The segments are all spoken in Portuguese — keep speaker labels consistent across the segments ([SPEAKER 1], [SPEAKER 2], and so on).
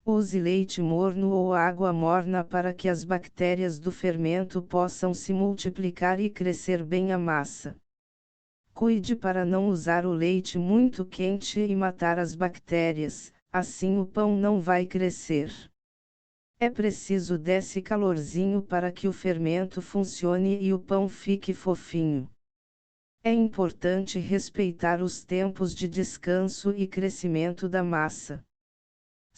[SPEAKER 1] Use leite morno ou água morna para que as bactérias do fermento possam se multiplicar e crescer bem a massa. Cuide para não usar o leite muito quente e matar as bactérias, assim o pão não vai crescer. É preciso desse calorzinho para que o fermento funcione e o pão fique fofinho. É importante respeitar os tempos de descanso e crescimento da massa.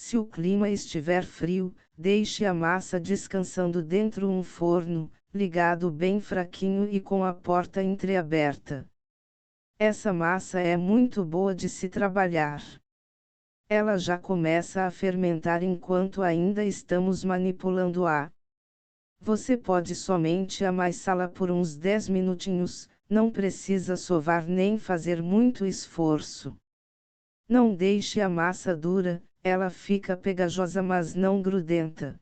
[SPEAKER 1] Se o clima estiver frio, deixe a massa descansando dentro de um forno, ligado bem fraquinho e com a porta entreaberta. Essa massa é muito boa de se trabalhar. Ela já começa a fermentar enquanto ainda estamos manipulando-a. Você pode somente amassá-la por uns 10 minutinhos, não precisa sovar nem fazer muito esforço. Não deixe a massa dura, ela fica pegajosa mas não grudenta.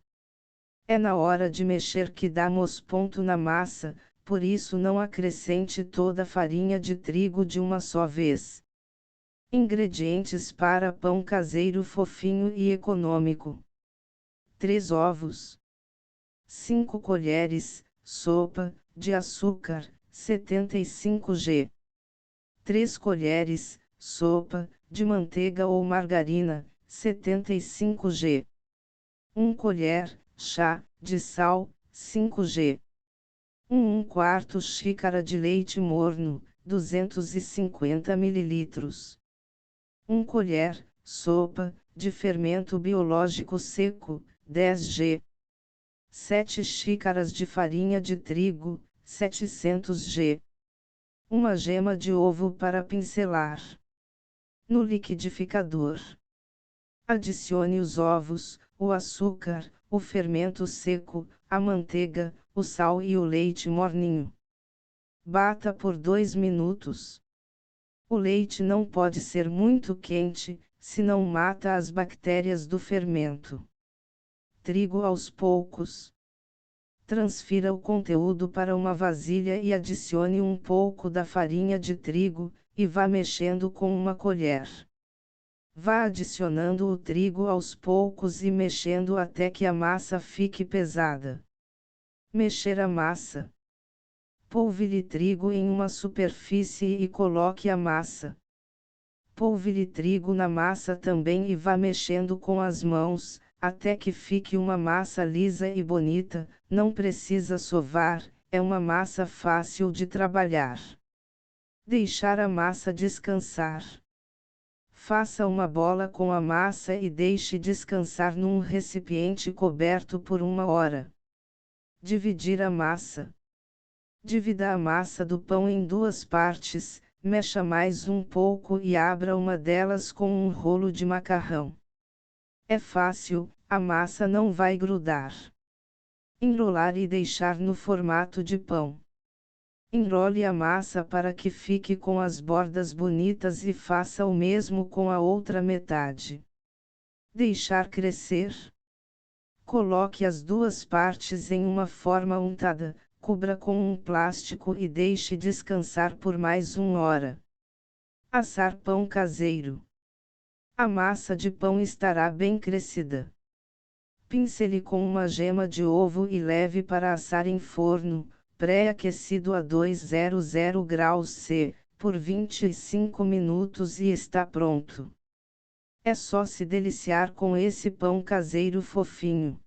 [SPEAKER 1] É na hora de mexer que damos ponto na massa, por isso não acrescente toda a farinha de trigo de uma só vez. Ingredientes para pão caseiro fofinho e econômico: 3 ovos, 5 colheres, sopa, de açúcar, 75 g, 3 colheres, sopa, de manteiga ou margarina, 75 g, 1 colher, chá, de sal, 5 g, 1/4 xícara de leite morno, 250 ml, 1 colher, sopa, de fermento biológico seco, 10 g, 7 xícaras de farinha de trigo, 700 g, uma gema de ovo para pincelar. No liquidificador, adicione os ovos, o açúcar, o fermento seco, a manteiga, o sal e o leite morninho. Bata por 2 minutos. O leite não pode ser muito quente, senão mata as bactérias do fermento. Trigo aos poucos. Transfira o conteúdo para uma vasilha e adicione um pouco da farinha de trigo, e vá mexendo com uma colher. Vá adicionando o trigo aos poucos e mexendo até que a massa fique pesada. Mexer a massa. Polvilhe trigo em uma superfície e coloque a massa. Polvilhe trigo na massa também e vá mexendo com as mãos, até que fique uma massa lisa e bonita, não precisa sovar, é uma massa fácil de trabalhar. Deixar a massa descansar. Faça uma bola com a massa e deixe descansar num recipiente coberto por 1 hora. Dividir a massa. Divida a massa do pão em 2 partes, mexa mais um pouco e abra uma delas com um rolo de macarrão. É fácil, a massa não vai grudar. Enrolar e deixar no formato de pão. Enrole a massa para que fique com as bordas bonitas e faça o mesmo com a outra metade. Deixar crescer. Coloque as 2 partes em uma forma untada, cubra com um plástico e deixe descansar por mais 1 hora. Assar pão caseiro. A massa de pão estará bem crescida. Pincele com uma gema de ovo e leve para assar em forno, pré-aquecido a 200 graus C, por 25 minutos e está pronto. É só se deliciar com esse pão caseiro fofinho.